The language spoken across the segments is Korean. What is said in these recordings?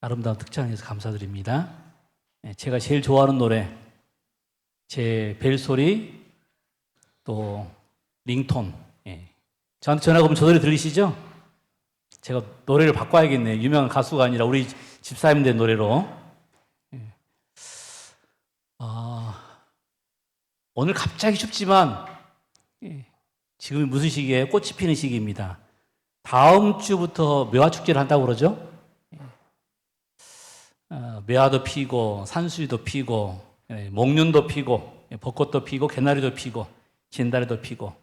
아름다운 특장에서 감사드립니다. 제가 제일 좋아하는 노래, 제 벨소리, 또 링톤. 저한테 전화 오면 저 노래 들리시죠? 제가 노래를 바꿔야겠네요. 유명한 가수가 아니라 우리 집사님 된 노래로. 오늘 갑자기 춥지만 지금이 무슨 시기예요? 꽃이 피는 시기입니다. 다음 주부터 매화축제를 한다고 그러죠? 매화도 피고 산수유도 피고 목련도 피고 벚꽃도 피고 개나리도 피고 진달래도 피고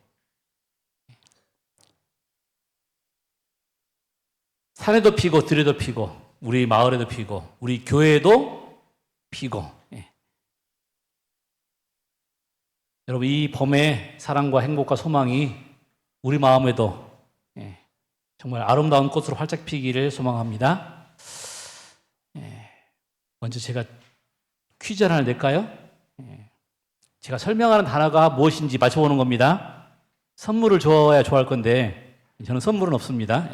산에도 피고 들에도 피고 우리 마을에도 피고 우리 교회에도 피고. 여러분, 이 봄의 사랑과 행복과 소망이 우리 마음에도 정말 아름다운 꽃으로 활짝 피기를 소망합니다. 먼저 제가 퀴즈 하나 낼까요? 제가 설명하는 단어가 무엇인지 맞춰보는 겁니다. 선물을 줘야 좋아할 건데 저는 선물은 없습니다.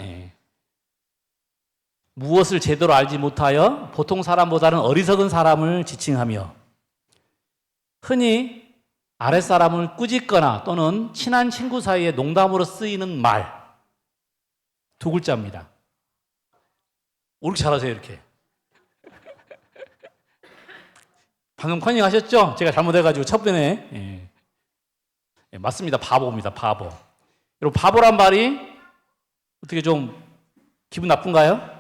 무엇을 제대로 알지 못하여 보통 사람보다는 어리석은 사람을 지칭하며 흔히 아랫사람을 꾸짖거나 또는 친한 친구 사이에 농담으로 쓰이는 말, 두 글자입니다. 이렇게 잘하세요, 이렇게. 방금 컨닝 하셨죠? 제가 잘못해가지고 첫 번에. 맞습니다. 바보입니다. 바보. 여러분, 바보란 말이 어떻게 좀 기분 나쁜가요?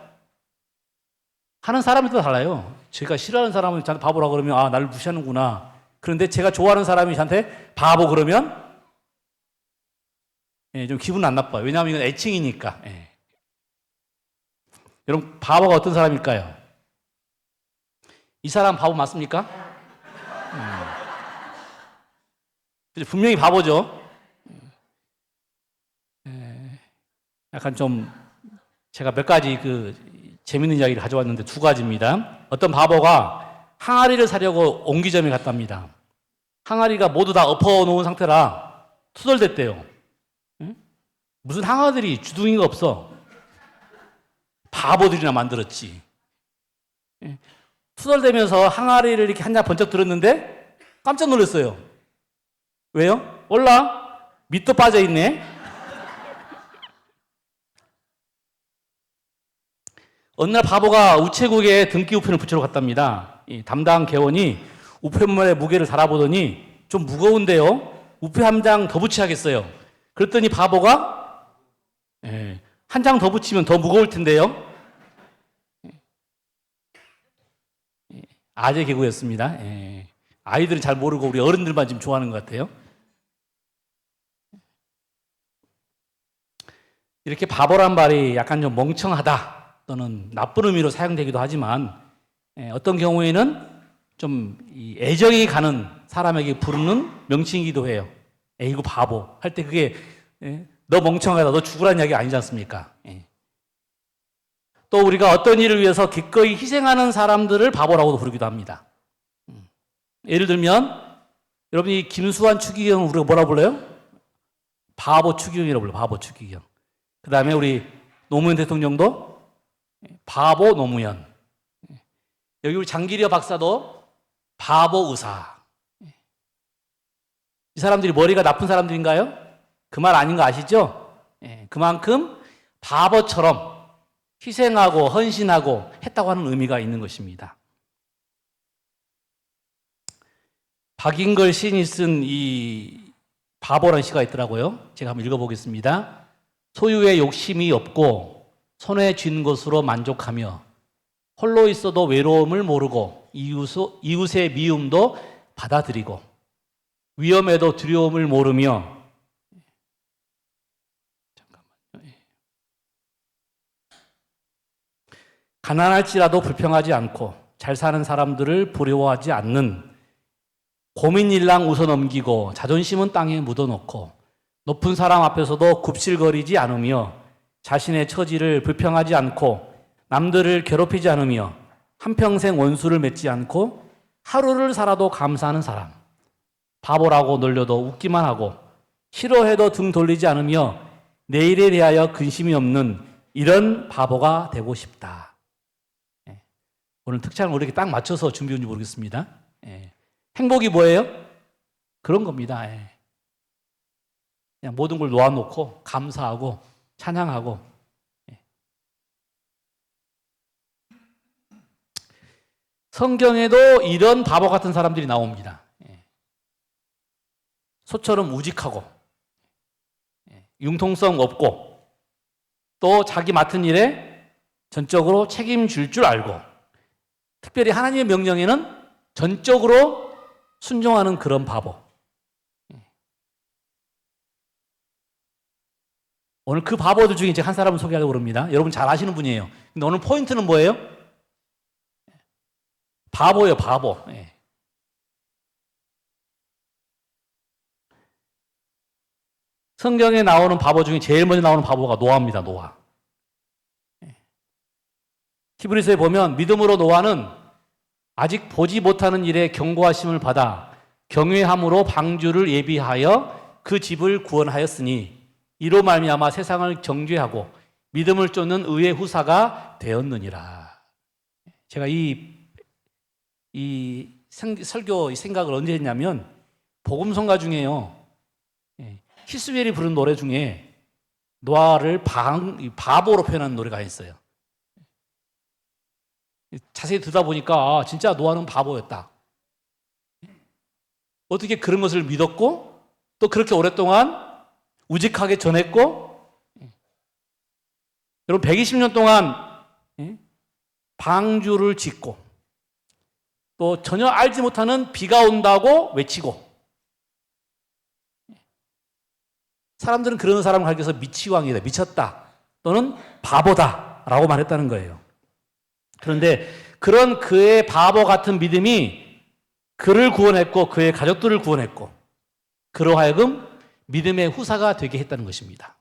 하는 사람에 따라 달라요. 제가 싫어하는 사람을 저한테 바보라고 그러면 나를 무시하는구나. 그런데 제가 좋아하는 사람이 저한테 바보 그러면 좀 기분 안 나빠요. 왜냐하면 이건 애칭이니까. 여러분, 바보가 어떤 사람일까요? 이 사람 바보 맞습니까? 분명히 바보죠. 약간 좀 제가 몇 가지 재밌는 이야기를 가져왔는데 두 가지입니다. 어떤 바보가 항아리를 사려고 옹기점에 갔답니다. 항아리가 모두 다 엎어놓은 상태라 투덜댔대요. 무슨 항아들이 주둥이가 없어. 바보들이나 만들었지. 투덜대면서 항아리를 이렇게 한 장 번쩍 들었는데 깜짝 놀랐어요. 왜요? 몰라? 밑도 빠져있네. 어느 날 바보가 우체국에 등기 우편을 붙이러 갔답니다. 담당 개원이 우편물의 무게를 달아보더니 좀 무거운데요? 우표 한 장 더 붙여야겠어요. 그랬더니 바보가 한 장 더 붙이면 더 무거울 텐데요. 아재 개그였습니다. 아이들은 잘 모르고 우리 어른들만 지금 좋아하는 것 같아요. 이렇게 바보란 말이 약간 좀 멍청하다 또는 나쁜 의미로 사용되기도 하지만 어떤 경우에는 좀 애정이 가는 사람에게 부르는 명칭이기도 해요. 에이구 바보 할 때 그게 너 멍청하다 너 죽으라는 이야기 아니지 않습니까? 또 우리가 어떤 일을 위해서 기꺼이 희생하는 사람들을 바보라고도 부르기도 합니다. 예를 들면 여러분이 김수환 추기경을 우리가 뭐라 불러요? 바보 추기경이라고 불러요. 바보 추기경. 그 다음에 우리 노무현 대통령도 바보 노무현. 여기 우리 장기려 박사도 바보 의사. 이 사람들이 머리가 나쁜 사람들인가요? 그 말 아닌 거 아시죠? 그만큼 바보처럼 희생하고 헌신하고 했다고 하는 의미가 있는 것입니다. 박인걸 시인이 쓴 이 바보라는 시가 있더라고요. 제가 한번 읽어보겠습니다. 소유에 욕심이 없고 손에 쥔 것으로 만족하며 홀로 있어도 외로움을 모르고 이웃의 미움도 받아들이고 위험에도 두려움을 모르며 가난할지라도 불평하지 않고 잘 사는 사람들을 부러워하지 않는 고민일랑 웃어넘기고 자존심은 땅에 묻어놓고 높은 사람 앞에서도 굽실거리지 않으며 자신의 처지를 불평하지 않고 남들을 괴롭히지 않으며 한평생 원수를 맺지 않고 하루를 살아도 감사하는 사람. 바보라고 놀려도 웃기만 하고 싫어해도 등 돌리지 않으며 내일에 대하여 근심이 없는 이런 바보가 되고 싶다. 오늘 특장을 우리에게 딱 맞춰서 준비했는지 모르겠습니다. 예. 행복이 뭐예요? 그런 겁니다. 예. 그냥 모든 걸 놓아놓고 감사하고 찬양하고. 예. 성경에도 이런 바보 같은 사람들이 나옵니다. 예. 소처럼 우직하고 융통성 없고 또 자기 맡은 일에 전적으로 책임질 줄 알고 특별히 하나님의 명령에는 전적으로 순종하는 그런 바보. 오늘 그 바보들 중에 제가 한 사람을 소개하려고 합니다. 여러분 잘 아시는 분이에요. 근데 오늘 포인트는 뭐예요? 바보예요, 바보. 성경에 나오는 바보 중에 제일 먼저 나오는 바보가 노아입니다, 노아. 히브리서에 보면 믿음으로 노아는 아직 보지 못하는 일에 경고하심을 받아 경외함으로 방주를 예비하여 그 집을 구원하였으니 이로 말미암아 세상을 정죄하고 믿음을 쫓는 의의 후사가 되었느니라. 제가 설교 생각을 언제 했냐면 복음성가 중에요. 히스웰이 부른 노래 중에 노아를 바보로 표현하는 노래가 있어요. 자세히 듣다 보니까 진짜 노아는 바보였다. 어떻게 그런 것을 믿었고 또 그렇게 오랫동안 우직하게 전했고 여러분 120년 동안 방주를 짓고 또 전혀 알지 못하는 비가 온다고 외치고 사람들은 그런 사람을 가리켜서 미치광이다, 미쳤다 또는 바보다 라고 말했다는 거예요. 그런데 그런 그의 바보 같은 믿음이 그를 구원했고 그의 가족들을 구원했고 그로 하여금 믿음의 후사가 되게 했다는 것입니다.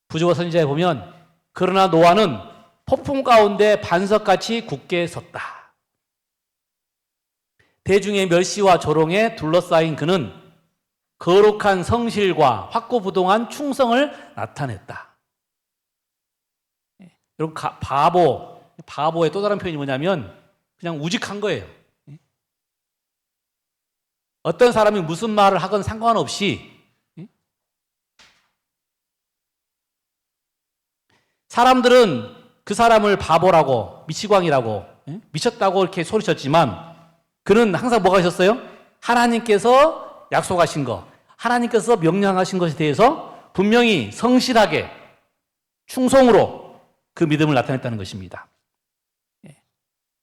부조와 선지자에 보면 그러나 노아는 폭풍 가운데 반석같이 굳게 섰다. 대중의 멸시와 조롱에 둘러싸인 그는 거룩한 성실과 확고부동한 충성을 나타냈다. 여러분 바보의 또 다른 표현이 뭐냐면 그냥 우직한 거예요. 어떤 사람이 무슨 말을 하건 상관없이 사람들은 그 사람을 바보라고 미치광이라고 미쳤다고 이렇게 소리쳤지만 그는 항상 뭐가 있었어요? 하나님께서 약속하신 것, 하나님께서 명령하신 것에 대해서 분명히 성실하게 충성으로 그 믿음을 나타냈다는 것입니다.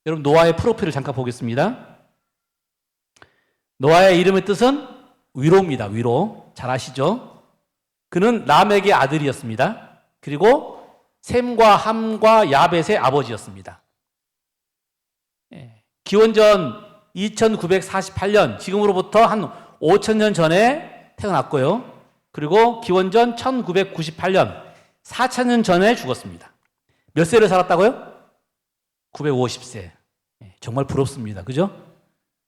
여러분 노아의 프로필을 잠깐 보겠습니다. 노아의 이름의 뜻은 위로입니다. 위로. 잘 아시죠? 그는 람에게 아들이었습니다. 그리고 셈과 함과 야벳의 아버지였습니다. 기원전 2948년, 지금으로부터 한 5000년 전에 태어났고요. 그리고 기원전 1998년, 4000년 전에 죽었습니다. 몇 세를 살았다고요? 950세. 정말 부럽습니다. 그죠?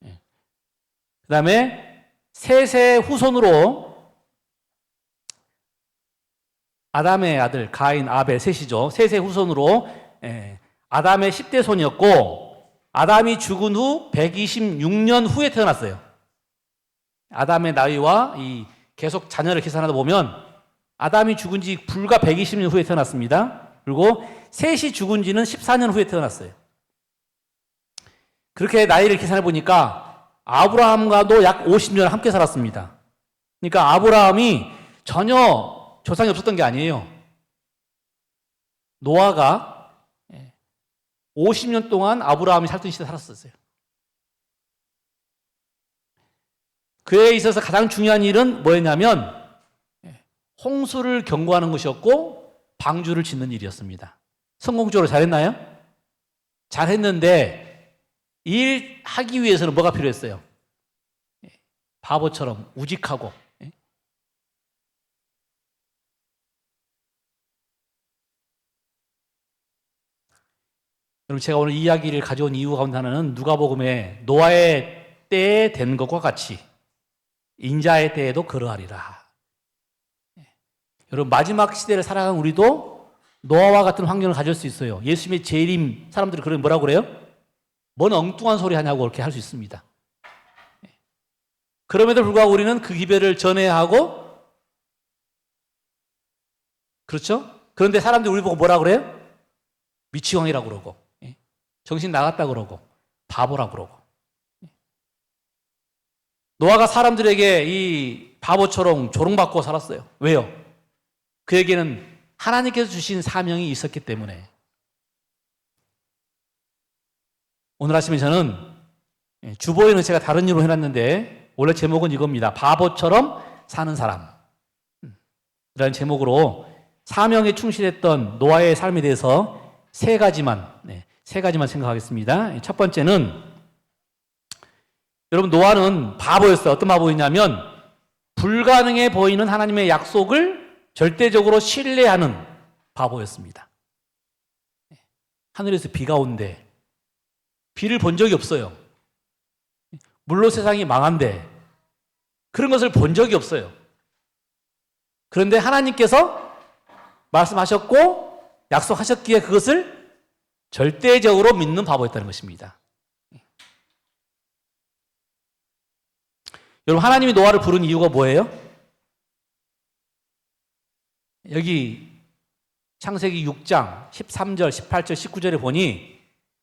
그 다음에 셋의 후손으로 아담의 아들 가인, 아벨 셋이죠. 셋의 후손으로 아담의 10대 손이었고 아담이 죽은 후 126년 후에 태어났어요. 아담의 나이와 계속 자녀를 계산하다 보면 아담이 죽은 지 불과 120년 후에 태어났습니다. 그리고 셋이 죽은 지는 14년 후에 태어났어요. 그렇게 나이를 계산해 보니까 아브라함과도 약 50년 함께 살았습니다. 그러니까 아브라함이 전혀 조상이 없었던 게 아니에요. 노아가 50년 동안 아브라함이 살던 시대에 살았었어요. 그에 있어서 가장 중요한 일은 뭐였냐면 홍수를 경고하는 것이었고 방주를 짓는 일이었습니다. 성공적으로 잘했나요? 잘했는데 일 하기 위해서는 뭐가 필요했어요? 바보처럼 우직하고 여러분 제가 오늘 이 이야기를 가져온 이유 가운데 하나는 누가복음에 노아의 때에 된 것과 같이 인자의 때에도 그러하리라. 여러분 마지막 시대를 살아가는 우리도 노아와 같은 환경을 가질 수 있어요. 예수님의 재림, 사람들이 그걸 뭐라고 그래요? 뭔 엉뚱한 소리 하냐고 그렇게 할 수 있습니다. 그럼에도 불구하고 우리는 그 기별을 전해야 하고, 그렇죠? 그런데 사람들이 우리 보고 뭐라 그래요? 미치광이라고 그러고, 정신 나갔다 그러고, 바보라고 그러고. 노아가 사람들에게 이 바보처럼 조롱받고 살았어요. 왜요? 그에게는 하나님께서 주신 사명이 있었기 때문에. 오늘 아침에 저는 주보에는 제가 다른 이유로 해놨는데 원래 제목은 이겁니다. 바보처럼 사는 사람. 이라는 제목으로 사명에 충실했던 노아의 삶에 대해서 세 가지만 생각하겠습니다. 첫 번째는, 여러분, 노아는 바보였어요. 어떤 바보였냐면 불가능해 보이는 하나님의 약속을 절대적으로 신뢰하는 바보였습니다. 하늘에서 비가 온대. 비를 본 적이 없어요. 물로 세상이 망한대. 그런 것을 본 적이 없어요. 그런데 하나님께서 말씀하셨고 약속하셨기에 그것을 절대적으로 믿는 바보였다는 것입니다. 여러분, 하나님이 노아를 부른 이유가 뭐예요? 여기 창세기 6장 13절, 18절, 19절에 보니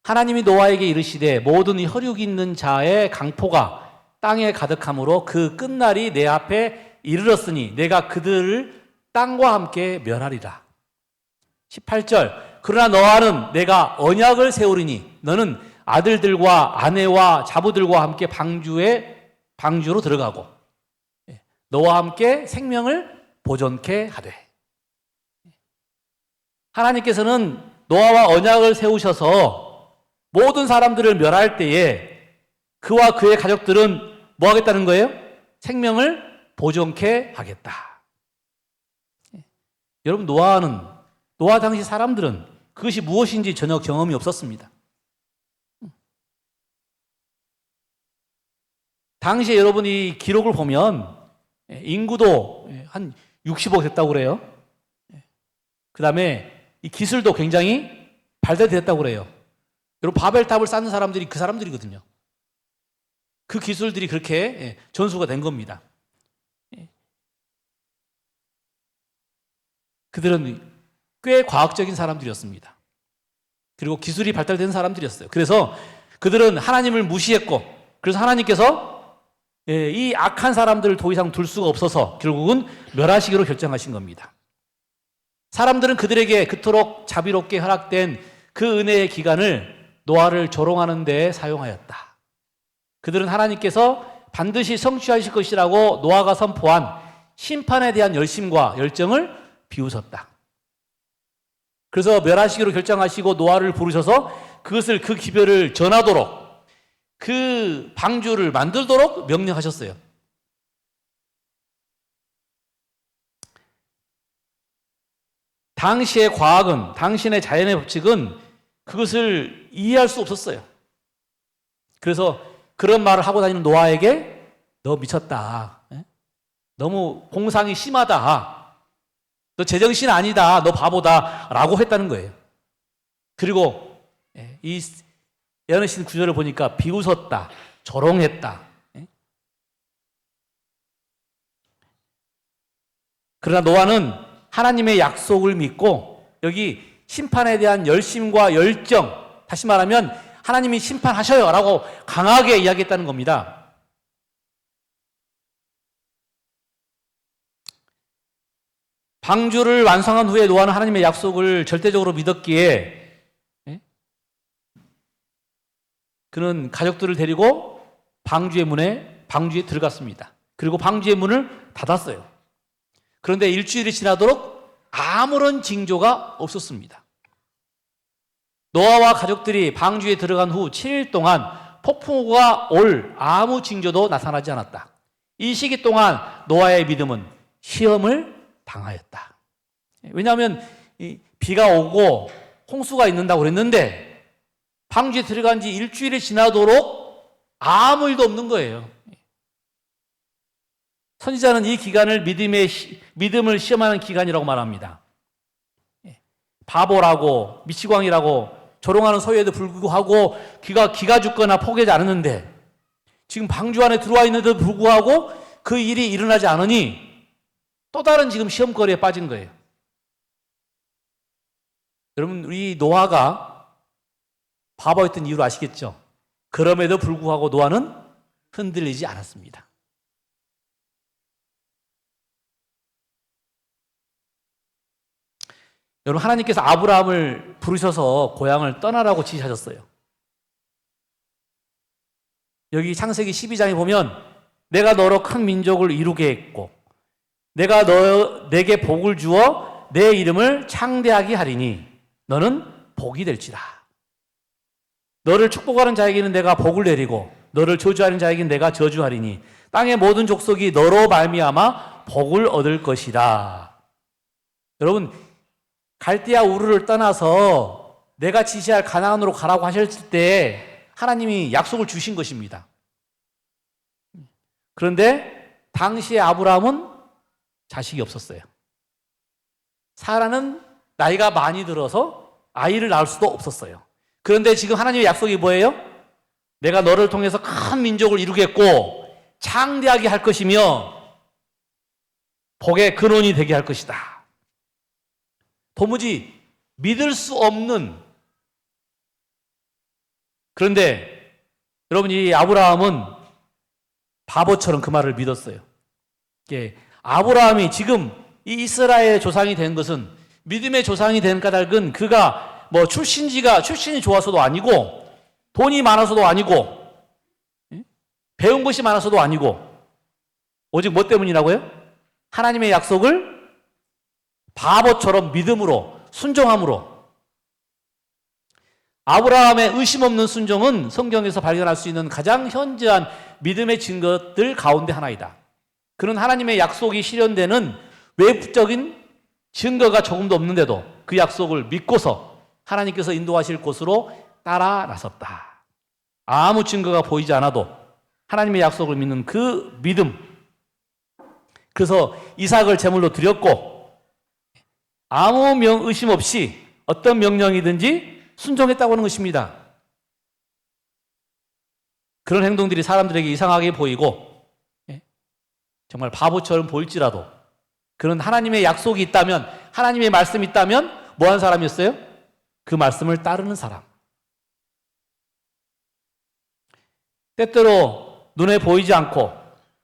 하나님이 노아에게 이르시되 모든 혈육 있는 자의 강포가 땅에 가득함으로 그 끝날이 내 앞에 이르렀으니 내가 그들을 땅과 함께 멸하리라. 18절, 그러나 너와는 내가 언약을 세우리니 너는 아들들과 아내와 자부들과 함께 방주로 들어가고 너와 함께 생명을 보존케 하되. 하나님께서는 노아와 언약을 세우셔서 모든 사람들을 멸할 때에 그와 그의 가족들은 뭐 하겠다는 거예요? 생명을 보존케 하겠다. 여러분, 노아 당시 사람들은 그것이 무엇인지 전혀 경험이 없었습니다. 당시에 여러분이 기록을 보면 인구도 한 60억 됐다고 그래요. 그 다음에 이 기술도 굉장히 발달됐다고 그래요. 여러분, 바벨탑을 쌓는 사람들이 그 사람들이거든요. 그 기술들이 그렇게 전수가 된 겁니다. 그들은 꽤 과학적인 사람들이었습니다. 그리고 기술이 발달된 사람들이었어요. 그래서 그들은 하나님을 무시했고, 그래서 하나님께서 이 악한 사람들을 더 이상 둘 수가 없어서 결국은 멸하시기로 결정하신 겁니다. 사람들은 그들에게 그토록 자비롭게 허락된 그 은혜의 기간을 노아를 조롱하는 데 사용하였다. 그들은 하나님께서 반드시 성취하실 것이라고 노아가 선포한 심판에 대한 열심과 열정을 비웃었다. 그래서 멸하시기로 결정하시고 노아를 부르셔서 그것을, 그 기별을 전하도록, 그 방주를 만들도록 명령하셨어요. 당시의 과학은, 당신의 자연의 법칙은 그것을 이해할 수 없었어요. 그래서 그런 말을 하고 다니는 노아에게 너 미쳤다. 너무 공상이 심하다. 너 제정신 아니다. 너 바보다. 라고 했다는 거예요. 그리고 이 예언하신 구절을 보니까 비웃었다. 조롱했다. 그러나 노아는 하나님의 약속을 믿고 여기 심판에 대한 열심과 열정, 다시 말하면 하나님이 심판하셔요 라고 강하게 이야기했다는 겁니다. 방주를 완성한 후에 노아는 하나님의 약속을 절대적으로 믿었기에 그는 가족들을 데리고 방주에 들어갔습니다. 그리고 방주의 문을 닫았어요. 그런데 일주일이 지나도록 아무런 징조가 없었습니다. 노아와 가족들이 방주에 들어간 후 7일 동안 폭풍우가 올 아무 징조도 나타나지 않았다. 이 시기 동안 노아의 믿음은 시험을 당하였다. 왜냐하면 비가 오고 홍수가 있는다고 그랬는데 방주에 들어간 지 일주일이 지나도록 아무 일도 없는 거예요. 선지자는 이 기간을 믿음을 시험하는 기간이라고 말합니다. 바보라고 미치광이라고 조롱하는 소리에도 불구하고 기가 죽거나 포기하지 않았는데 지금 방주 안에 들어와 있는데도 불구하고 그 일이 일어나지 않으니 또 다른 지금 시험거리에 빠진 거예요. 여러분, 우리 노아가 바보였던 이유를 아시겠죠? 그럼에도 불구하고 노아는 흔들리지 않았습니다. 여러분, 하나님께서 아브라함을 부르셔서 고향을 떠나라고 지시하셨어요. 여기 창세기 12장에 보면 내가 너로 큰 민족을 이루게 했고 내가 내게 복을 주어 내 이름을 창대하게 하리니 너는 복이 될지라. 너를 축복하는 자에게는 내가 복을 내리고 너를 저주하는 자에게는 내가 저주하리니 땅의 모든 족속이 너로 말미암아 복을 얻을 것이라. 여러분, 갈대아 우르를 떠나서 내가 지시할 가나안으로 가라고 하셨을 때 하나님이 약속을 주신 것입니다. 그런데 당시에 아브라함은 자식이 없었어요. 사라는 나이가 많이 들어서 아이를 낳을 수도 없었어요. 그런데 지금 하나님의 약속이 뭐예요? 내가 너를 통해서 큰 민족을 이루겠고 창대하게 할 것이며 복의 근원이 되게 할 것이다. 도무지 믿을 수 없는, 그런데 여러분, 이 아브라함은 바보처럼 그 말을 믿었어요. 아브라함이 지금 이 이스라엘의 조상이 된 것은, 믿음의 조상이 된 까닭은 그가 뭐 출신이 좋아서도 아니고 돈이 많아서도 아니고 배운 것이 많아서도 아니고 오직 뭐 때문이라고요? 하나님의 약속을 바보처럼 믿음으로, 순종함으로. 아브라함의 의심 없는 순종은 성경에서 발견할 수 있는 가장 현저한 믿음의 증거들 가운데 하나이다. 그는 하나님의 약속이 실현되는 외부적인 증거가 조금도 없는데도 그 약속을 믿고서 하나님께서 인도하실 곳으로 따라 나섰다. 아무 증거가 보이지 않아도 하나님의 약속을 믿는 그 믿음. 그래서 이삭을 제물로 드렸고 아무 의심 없이 어떤 명령이든지 순종했다고 하는 것입니다. 그런 행동들이 사람들에게 이상하게 보이고 정말 바보처럼 보일지라도 그런 하나님의 약속이 있다면, 하나님의 말씀이 있다면 뭐한 사람이었어요? 그 말씀을 따르는 사람. 때때로 눈에 보이지 않고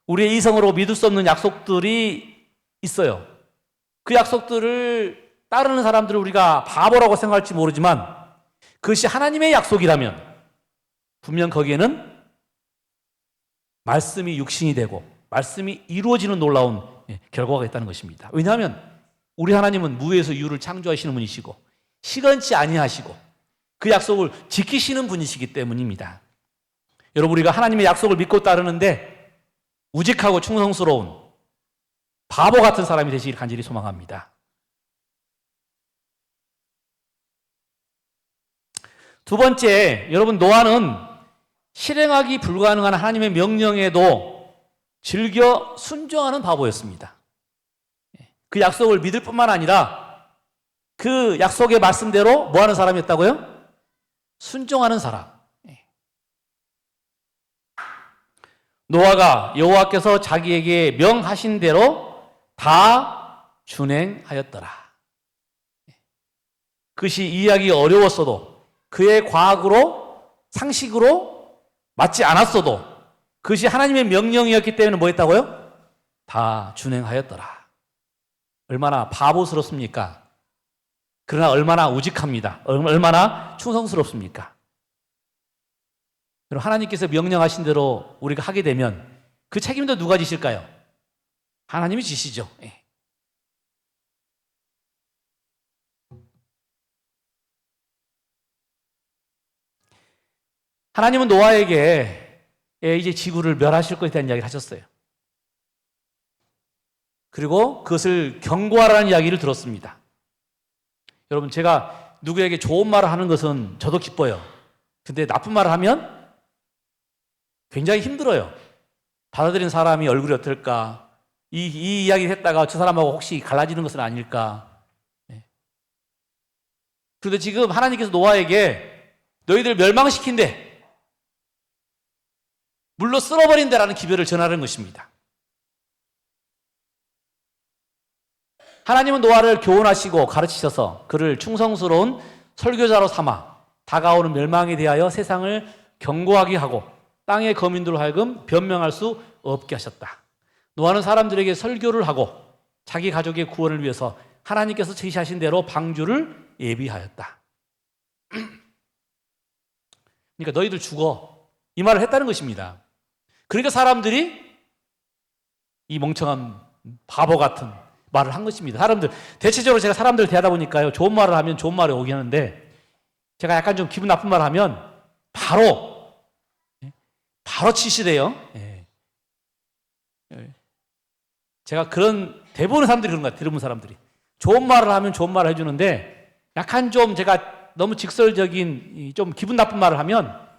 우리의 이성으로 믿을 수 없는 약속들이 있어요. 그 약속들을 따르는 사람들을 우리가 바보라고 생각할지 모르지만 그것이 하나님의 약속이라면 분명 거기에는 말씀이 육신이 되고 말씀이 이루어지는 놀라운 결과가 있다는 것입니다. 왜냐하면 우리 하나님은 무에서 유를 창조하시는 분이시고 시건치 아니하시고 그 약속을 지키시는 분이시기 때문입니다. 여러분, 우리가 하나님의 약속을 믿고 따르는데 우직하고 충성스러운 바보 같은 사람이 되시길 간절히 소망합니다. 두 번째, 여러분, 노아는 실행하기 불가능한 하나님의 명령에도 즐겨 순종하는 바보였습니다. 그 약속을 믿을 뿐만 아니라 그 약속의 말씀대로 뭐 하는 사람이었다고요? 순종하는 사람. 노아가 여호와께서 자기에게 명하신 대로 다 준행하였더라. 그것이 이해하기 어려웠어도 그의 과학으로, 상식으로 맞지 않았어도 그것이 하나님의 명령이었기 때문에 뭐 했다고요? 다 준행하였더라. 얼마나 바보스럽습니까? 그러나 얼마나 우직합니다. 얼마나 충성스럽습니까? 여러분, 하나님께서 명령하신 대로 우리가 하게 되면 그 책임도 누가 지실까요? 하나님이 지시죠. 하나님은 노아에게 이제 지구를 멸하실 것에 대한 이야기를 하셨어요. 그리고 그것을 경고하라는 이야기를 들었습니다. 여러분, 제가 누구에게 좋은 말을 하는 것은 저도 기뻐요. 근데 나쁜 말을 하면 굉장히 힘들어요. 받아들인 사람이 얼굴이 어떨까? 이 이야기를 했다가 저 사람하고 혹시 갈라지는 것은 아닐까? 그런데 지금 하나님께서 노아에게 너희들 멸망시킨대, 물로 쓸어버린다라는 기별을 전하는 것입니다. 하나님은 노아를 교훈하시고 가르치셔서 그를 충성스러운 설교자로 삼아 다가오는 멸망에 대하여 세상을 경고하게 하고 땅의 거민들로 하여금 변명할 수 없게 하셨다. 노아는 사람들에게 설교를 하고 자기 가족의 구원을 위해서 하나님께서 제시하신 대로 방주를 예비하였다. 그러니까 너희들 죽어, 이 말을 했다는 것입니다. 그러니까 사람들이 이 멍청한 바보 같은 말을 한 것입니다. 사람들, 대체적으로 제가 사람들 대하다 보니까요, 좋은 말을 하면 좋은 말이 오긴 하는데, 제가 약간 좀 기분 나쁜 말을 하면 바로 치시대요. 제가 그런, 대부분의 사람들이 그런 것 같아요. 대부분 사람들이 좋은 말을 하면 좋은 말을 해주는데, 약간 좀 제가 너무 직설적인 좀 기분 나쁜 말을 하면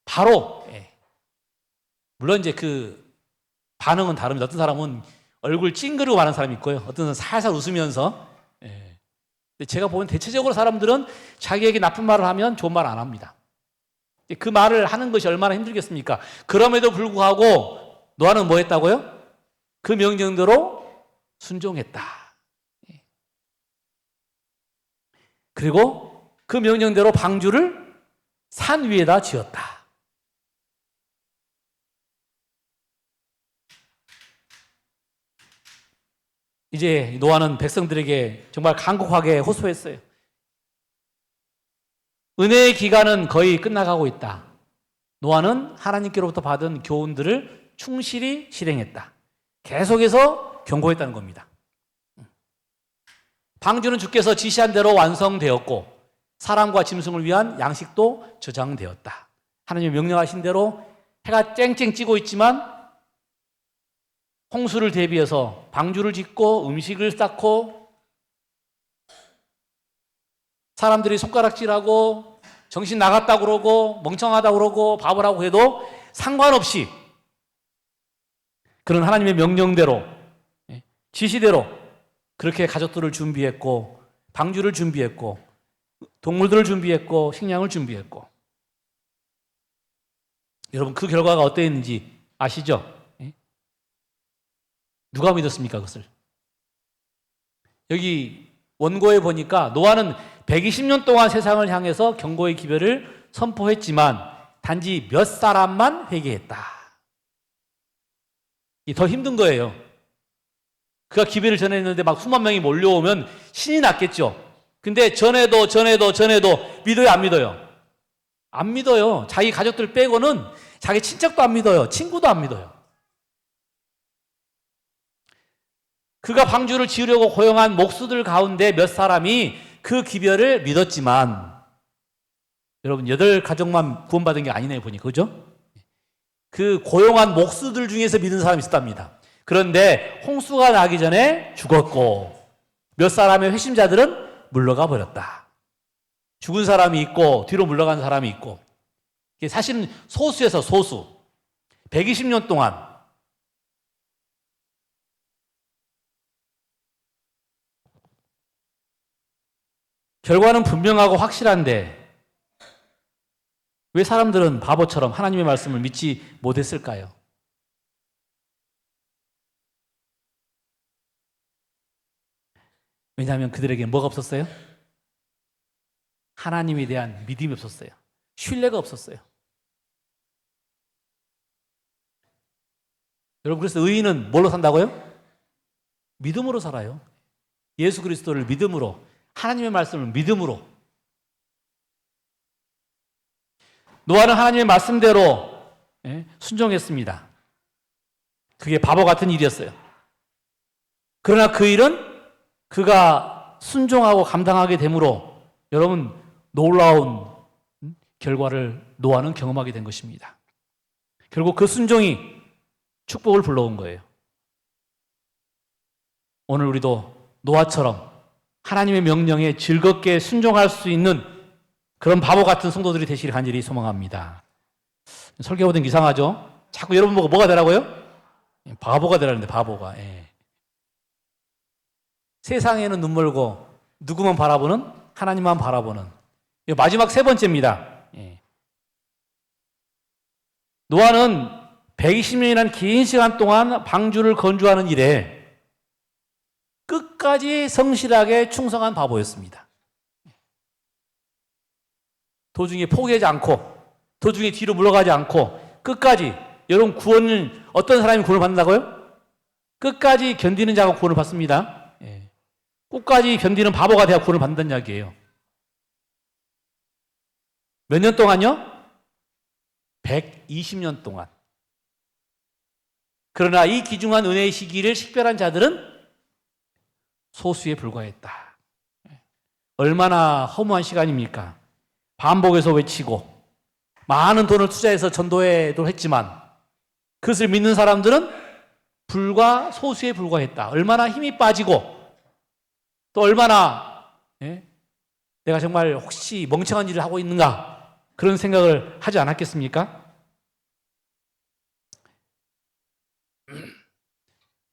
바로, 물론 이제 그 반응은 다릅니다. 어떤 사람은 얼굴 찡그리고 말하는 사람이 있고요, 어떤 사람은 살살 웃으면서. 근데 제가 보면 대체적으로 사람들은 자기에게 나쁜 말을 하면 좋은 말 안 합니다. 그 말을 하는 것이 얼마나 힘들겠습니까? 그럼에도 불구하고 노아는 뭐 했다고요? 그 명령대로 순종했다. 그리고 그 명령대로 방주를 산 위에다 지었다. 이제 노아는 백성들에게 정말 간곡하게 호소했어요. 은혜의 기간은 거의 끝나가고 있다. 노아는 하나님께로부터 받은 교훈들을 충실히 실행했다. 계속해서 경고했다는 겁니다. 방주는 주께서 지시한 대로 완성되었고 사람과 짐승을 위한 양식도 저장되었다. 하나님이 명령하신 대로 해가 쨍쨍 찌고 있지만 홍수를 대비해서 방주를 짓고 음식을 쌓고 사람들이 손가락질하고 정신 나갔다고 그러고 멍청하다고 그러고 바보라고 해도 상관없이 그런 하나님의 명령대로, 지시대로 그렇게 가족들을 준비했고 방주를 준비했고 동물들을 준비했고 식량을 준비했고. 여러분, 그 결과가 어땠는지 아시죠? 누가 믿었습니까, 그것을? 여기 원고에 보니까 노아는 120년 동안 세상을 향해서 경고의 기별을 선포했지만 단지 몇 사람만 회개했다. 이 더 힘든 거예요. 그가 기별을 전했는데 막 수만 명이 몰려오면 신이 났겠죠. 근데 전에도 믿어요, 안 믿어요? 안 믿어요. 자기 가족들 빼고는 자기 친척도 안 믿어요. 친구도 안 믿어요. 그가 방주를 지으려고 고용한 목수들 가운데 몇 사람이 그 기별을 믿었지만, 여러분 8가족만 구원받은 게 아니네요, 보니까. 그죠? 그 고용한 목수들 중에서 믿은 사람이 있었답니다. 그런데 홍수가 나기 전에 죽었고 몇 사람의 회심자들은 물러가 버렸다. 죽은 사람이 있고 뒤로 물러간 사람이 있고, 이게 사실은 소수에서 소수. 120년 동안 결과는 분명하고 확실한데 왜 사람들은 바보처럼 하나님의 말씀을 믿지 못했을까요? 왜냐하면 그들에게 뭐가 없었어요? 하나님에 대한 믿음이 없었어요. 신뢰가 없었어요. 여러분, 그래서 의인은 뭘로 산다고요? 믿음으로 살아요. 예수 그리스도를 믿음으로, 하나님의 말씀을 믿음으로. 노아는 하나님의 말씀대로 순종했습니다. 그게 바보 같은 일이었어요. 그러나 그 일은 그가 순종하고 감당하게 되므로 여러분, 놀라운 결과를 노아는 경험하게 된 것입니다. 결국 그 순종이 축복을 불러온 거예요. 오늘 우리도 노아처럼 하나님의 명령에 즐겁게 순종할 수 있는 그런 바보 같은 성도들이 되시길 간절히 소망합니다. 설교보단 이상하죠? 자꾸 여러분 보고 뭐가 되라고요? 바보가 되라는데, 바보가. 세상에는 눈 멀고 누구만 바라보는 하나님만 바라보는. 마지막 세 번째입니다. 노아는 120년이라는 긴 시간 동안 방주를 건조하는 일에 끝까지 성실하게 충성한 바보였습니다. 도중에 포기하지 않고, 도중에 뒤로 물러가지 않고, 끝까지. 여러분, 구원은 어떤 사람이 구원을 받는다고요? 끝까지 견디는 자가 구원을 받습니다. 끝까지 견디는 바보가 돼야 구원을 받는다는 이야기예요. 몇 년 동안요? 120년 동안. 그러나 이 귀중한 은혜의 시기를 식별한 자들은 소수에 불과했다. 얼마나 허무한 시간입니까? 반복해서 외치고 많은 돈을 투자해서 전도회도 했지만 그것을 믿는 사람들은 불과 소수에 불과했다. 얼마나 힘이 빠지고 또 얼마나 내가 정말 혹시 멍청한 일을 하고 있는가 그런 생각을 하지 않았겠습니까?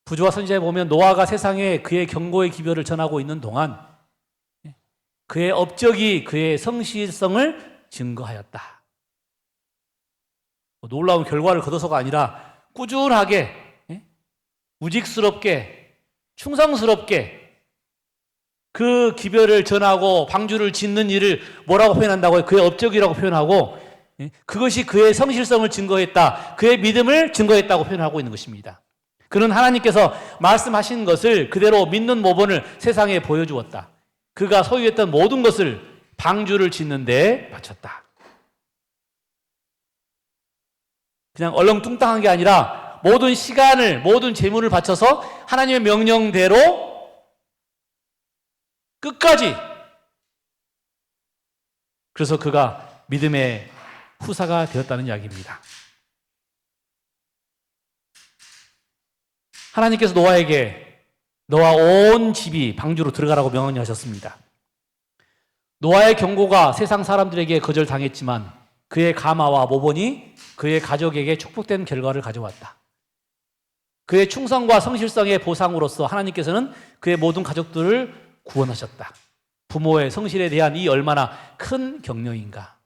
부조와 선지자에 보면 노아가 세상에 그의 경고의 기별을 전하고 있는 동안 그의 업적이 그의 성실성을 증거하였다. 놀라운 결과를 거둬서가 아니라 꾸준하게 무직스럽게 충성스럽게 그 기별을 전하고 방주를 짓는 일을 뭐라고 표현한다고요? 그의 업적이라고 표현하고 그것이 그의 성실성을 증거했다. 그의 믿음을 증거했다고 표현하고 있는 것입니다. 그는 하나님께서 말씀하신 것을 그대로 믿는 모범을 세상에 보여주었다. 그가 소유했던 모든 것을 방주를 짓는 데 바쳤다. 그냥 얼렁뚱땅한 게 아니라 모든 시간을, 모든 재물을 바쳐서 하나님의 명령대로 끝까지. 그래서 그가 믿음의 후사가 되었다는 이야기입니다. 하나님께서 노아에게 너와 온 집이 방주로 들어가라고 명령하셨습니다. 노아의 경고가 세상 사람들에게 거절당했지만 그의 가마와 모본이 그의 가족에게 축복된 결과를 가져왔다. 그의 충성과 성실성의 보상으로서 하나님께서는 그의 모든 가족들을 구원하셨다. 부모의 성실에 대한 이 얼마나 큰 격려인가.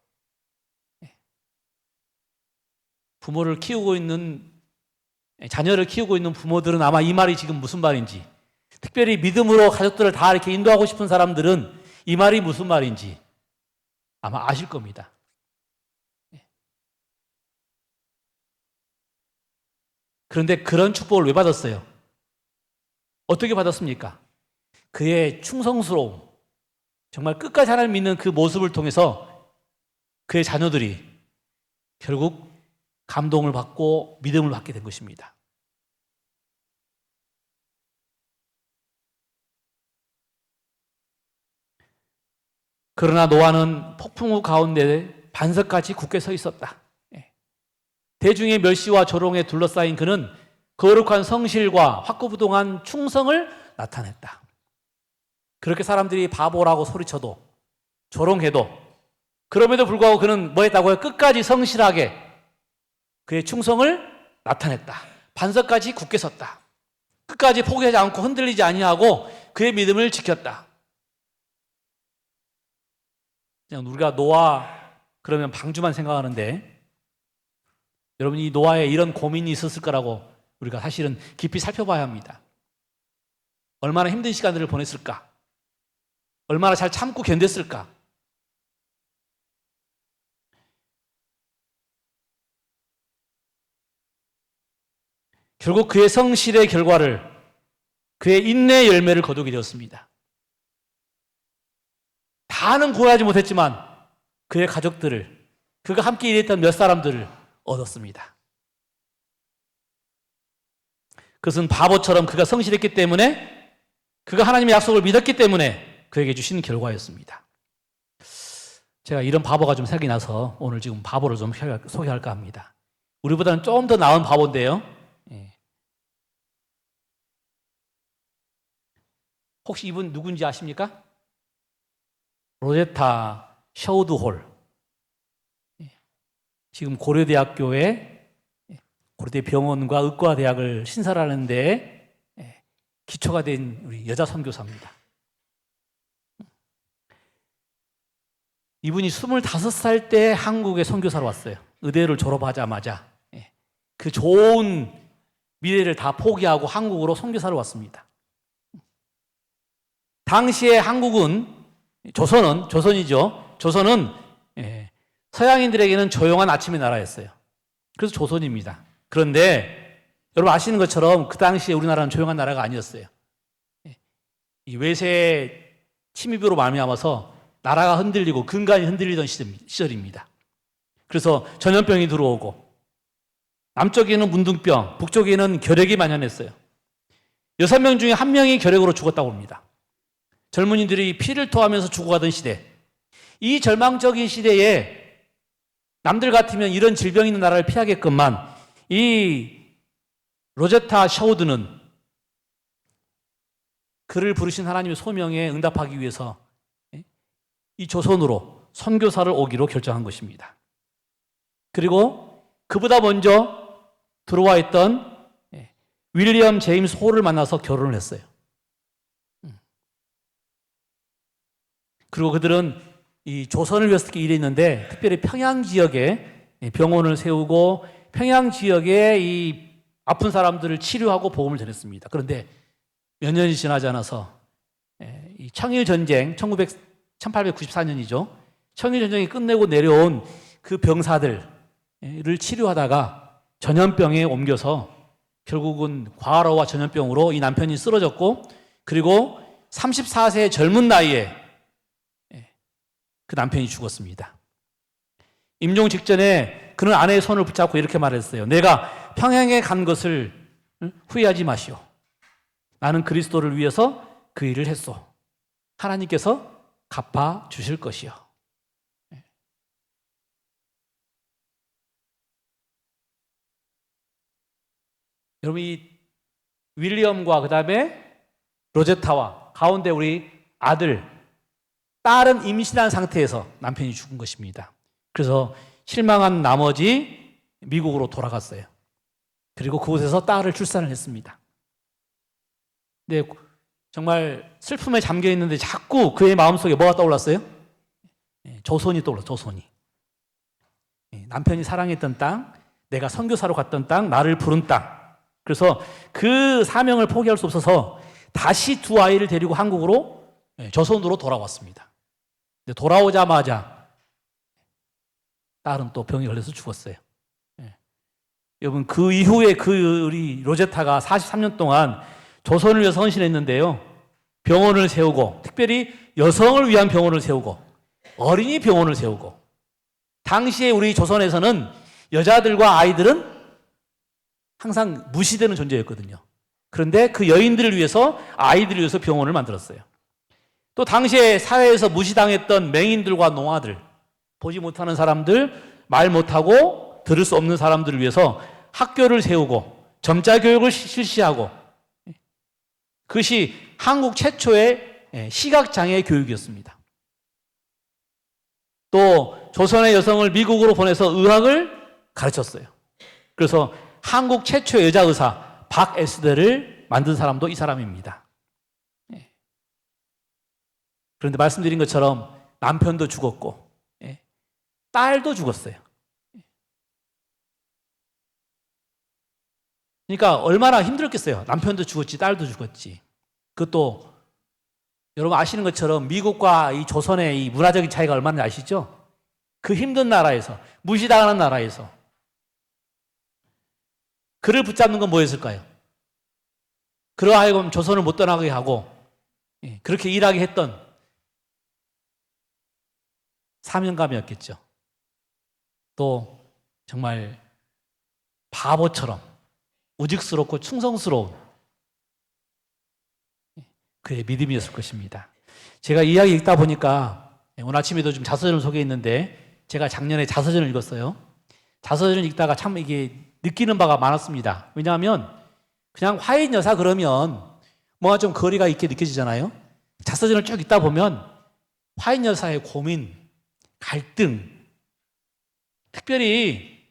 부모를 키우고 있는, 자녀를 키우고 있는 부모들은 아마 이 말이 지금 무슨 말인지, 특별히 믿음으로 가족들을 다 이렇게 인도하고 싶은 사람들은 이 말이 무슨 말인지 아마 아실 겁니다. 그런데 그런 축복을 왜 받았어요? 어떻게 받았습니까? 그의 충성스러움, 정말 끝까지 하나님을 믿는 그 모습을 통해서 그의 자녀들이 결국 감동을 받고 믿음을 받게 된 것입니다. 그러나 노아는 폭풍우 가운데 반석같이 굳게 서 있었다. 대중의 멸시와 조롱에 둘러싸인 그는 거룩한 성실과 확고부동한 충성을 나타냈다. 그렇게 사람들이 바보라고 소리쳐도 조롱해도 그럼에도 불구하고 그는 뭐 했다고요? 끝까지 성실하게 그의 충성을 나타냈다. 반석까지 굳게 섰다. 끝까지 포기하지 않고 흔들리지 아니하고 그의 믿음을 지켰다. 그냥 우리가 노아 그러면 방주만 생각하는데 여러분 이 노아에 이런 고민이 있었을 거라고 우리가 사실은 깊이 살펴봐야 합니다. 얼마나 힘든 시간들을 보냈을까? 얼마나 잘 참고 견뎠을까? 결국 그의 성실의 결과를 그의 인내의 열매를 거두게 되었습니다. 다는 구원하지 못했지만 그의 가족들을, 그가 함께 일했던 몇 사람들을 얻었습니다. 그것은 바보처럼 그가 성실했기 때문에, 그가 하나님의 약속을 믿었기 때문에 그에게 주신 결과였습니다. 제가 이런 바보가 좀 생각이 나서 오늘 지금 바보를 좀 소개할까 합니다. 우리보다는 좀 더 나은 바보인데요. 혹시 이분 누군지 아십니까? 로제타 셔우드홀. 지금 고려대학교에 고려대 병원과 의과대학을 신설하는 데 기초가 된 우리 여자 선교사입니다. 이분이 25살 때 한국에 선교사로 왔어요. 의대를 졸업하자마자. 그 좋은 미래를 다 포기하고 한국으로 선교사로 왔습니다. 당시에 한국은, 조선이죠. 조선은 서양인들에게는 조용한 아침의 나라였어요. 그래서 조선입니다. 그런데 여러분 아시는 것처럼 그 당시에 우리나라는 조용한 나라가 아니었어요. 이 외세 침입으로 말미암아서 나라가 흔들리고 근간이 흔들리던 시절입니다. 그래서 전염병이 들어오고 남쪽에는 문둥병, 북쪽에는 결핵이 만연했어요. 6명 중에 1명이 결핵으로 죽었다고 합니다. 젊은이들이 피를 토하면서 죽어가던 시대, 이 절망적인 시대에 남들 같으면 이런 질병이 있는 나라를 피하겠건만 이 로제타 샤우드는 그를 부르신 하나님의 소명에 응답하기 위해서 이 조선으로 선교사를 오기로 결정한 것입니다. 그리고 그보다 먼저 들어와 있던 윌리엄 제임스 홀을 만나서 결혼을 했어요. 그리고 그들은 이 조선을 위해서 일했는데 특별히 평양 지역에 병원을 세우고 평양 지역에 이 아픈 사람들을 치료하고 복음을 전했습니다. 그런데 몇 년이 지나지 않아서 이 청일전쟁, 1894년이죠. 청일전쟁이 끝내고 내려온 그 병사들을 치료하다가 전염병에 옮겨서 결국은 과로와 전염병으로 이 남편이 쓰러졌고, 그리고 34세 젊은 나이에 그 남편이 죽었습니다. 임종 직전에 그는 아내의 손을 붙잡고 이렇게 말했어요. 내가 평양에 간 것을 후회하지 마시오. 나는 그리스도를 위해서 그 일을 했소. 하나님께서 갚아 주실 것이요. 여러분, 이 윌리엄과 그 다음에 로제타와 가운데 우리 아들, 딸은 임신한 상태에서 남편이 죽은 것입니다. 그래서 실망한 나머지 미국으로 돌아갔어요. 그리고 그곳에서 딸을 출산을 했습니다. 근데 정말 슬픔에 잠겨 있는데 자꾸 그의 마음속에 뭐가 떠올랐어요? 조선이 떠올랐어요. 조선이. 남편이 사랑했던 땅, 내가 선교사로 갔던 땅, 나를 부른 땅. 그래서 그 사명을 포기할 수 없어서 다시 두 아이를 데리고 한국으로, 조선으로 돌아왔습니다. 근데 돌아오자마자 딸은 또 병이 걸려서 죽었어요. 여러분, 그 이후에 우리 로제타가 43년 동안 조선을 위해서 헌신했는데요. 병원을 세우고, 특별히 여성을 위한 병원을 세우고, 어린이 병원을 세우고, 당시에 우리 조선에서는 여자들과 아이들은 항상 무시되는 존재였거든요. 그런데 그 여인들을 위해서, 아이들을 위해서 병원을 만들었어요. 또 당시에 사회에서 무시당했던 맹인들과 노아들, 보지 못하는 사람들, 말 못하고 들을 수 없는 사람들을 위해서 학교를 세우고 점자 교육을 실시하고, 그것이 한국 최초의 시각장애 교육이었습니다. 또 조선의 여성을 미국으로 보내서 의학을 가르쳤어요. 그래서 한국 최초의 여자 의사 박에스더를 만든 사람도 이 사람입니다. 그런데 말씀드린 것처럼 남편도 죽었고 딸도 죽었어요. 그러니까 얼마나 힘들었겠어요. 남편도 죽었지, 딸도 죽었지. 그것도 여러분 아시는 것처럼 미국과 이 조선의 이 문화적인 차이가 얼마나 아시죠? 그 힘든 나라에서, 무시당하는 나라에서 그를 붙잡는 건 뭐였을까요? 그러하여금 조선을 못 떠나게 하고 그렇게 일하게 했던 사명감이었겠죠. 또 정말 바보처럼 우직스럽고 충성스러운 그의 믿음이었을 것입니다. 제가 이 이야기 읽다 보니까 오늘 아침에도 좀 자서전을 소개했는데 제가 작년에 자서전을 읽었어요. 자서전을 읽다가 참 이게 느끼는 바가 많았습니다. 왜냐하면 그냥 화인 여사 그러면 뭔가 좀 거리가 있게 느껴지잖아요. 자서전을 쭉 읽다 보면 화인 여사의 고민, 갈등, 특별히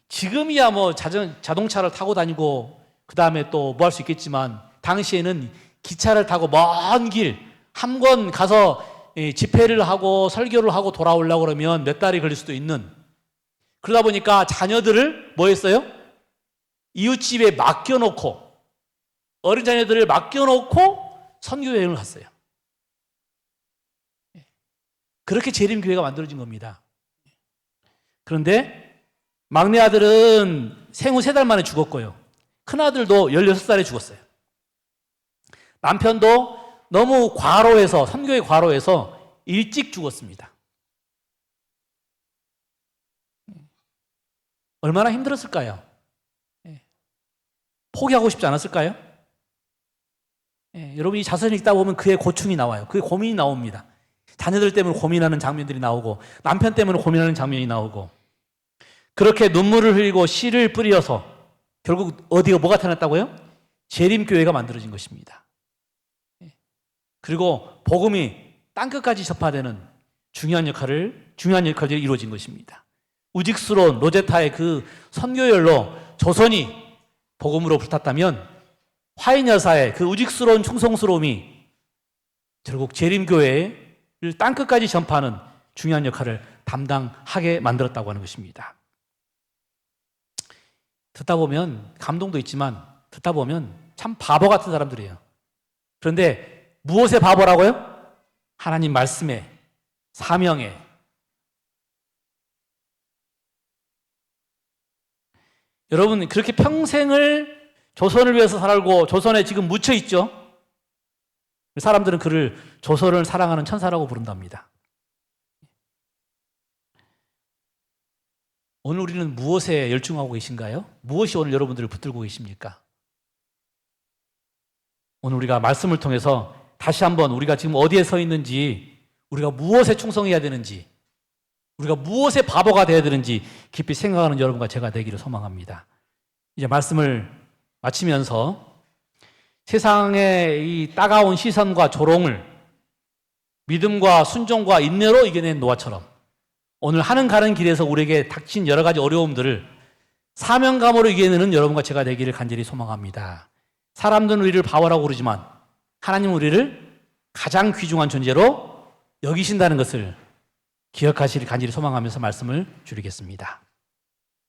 지금이야 뭐 자동차를 타고 다니고 그 다음에 또 뭐 할 수 있겠지만 당시에는 기차를 타고 먼 길 한 번 가서 집회를 하고 설교를 하고 돌아오려고 그러면 몇 달이 걸릴 수도 있는, 그러다 보니까 자녀들을 뭐 했어요? 이웃집에 맡겨놓고, 어린 자녀들을 맡겨놓고 선교 여행을 갔어요. 그렇게 재림교회가 만들어진 겁니다. 그런데 막내 아들은 생후 3달 만에 죽었고요. 큰 아들도 16살에 죽었어요. 남편도 너무 과로해서, 선교에 과로해서 일찍 죽었습니다. 얼마나 힘들었을까요? 포기하고 싶지 않았을까요? 여러분, 이 자선을 읽다 보면 그의 고충이 나와요. 그의 고민이 나옵니다. 자녀들 때문에 고민하는 장면들이 나오고, 남편 때문에 고민하는 장면이 나오고, 그렇게 눈물을 흘리고 씨를 뿌려서 결국 어디가 뭐가 태어났다고요? 재림교회가 만들어진 것입니다. 그리고 복음이 땅끝까지 전파되는 중요한 역할들이 이루어진 것입니다. 우직스러운 로제타의 그 선교열로 조선이 복음으로 불탔다면, 화인 여사의 그 우직스러운 충성스러움이 결국 재림교회를 땅끝까지 전파하는 중요한 역할을 담당하게 만들었다고 하는 것입니다. 듣다 보면 감동도 있지만, 듣다 보면 참 바보 같은 사람들이에요. 그런데 무엇의 바보라고요? 하나님 말씀에, 사명에. 여러분, 그렇게 평생을 조선을 위해서 살고 조선에 지금 묻혀 있죠. 사람들은 그를 조선을 사랑하는 천사라고 부른답니다. 오늘 우리는 무엇에 열중하고 계신가요? 무엇이 오늘 여러분들을 붙들고 계십니까? 오늘 우리가 말씀을 통해서 다시 한번 우리가 지금 어디에 서 있는지, 우리가 무엇에 충성해야 되는지, 우리가 무엇에 바보가 되어야 되는지 깊이 생각하는 여러분과 제가 되기를 소망합니다. 이제 말씀을 마치면서 세상의 이 따가운 시선과 조롱을 믿음과 순종과 인내로 이겨낸 노아처럼, 오늘 하는 가는 길에서 우리에게 닥친 여러 가지 어려움들을 사명감으로 이겨내는 여러분과 제가 되기를 간절히 소망합니다. 사람들은 우리를 바보라고 그러지만 하나님은 우리를 가장 귀중한 존재로 여기신다는 것을 기억하시길 간절히 소망하면서 말씀을 줄이겠습니다.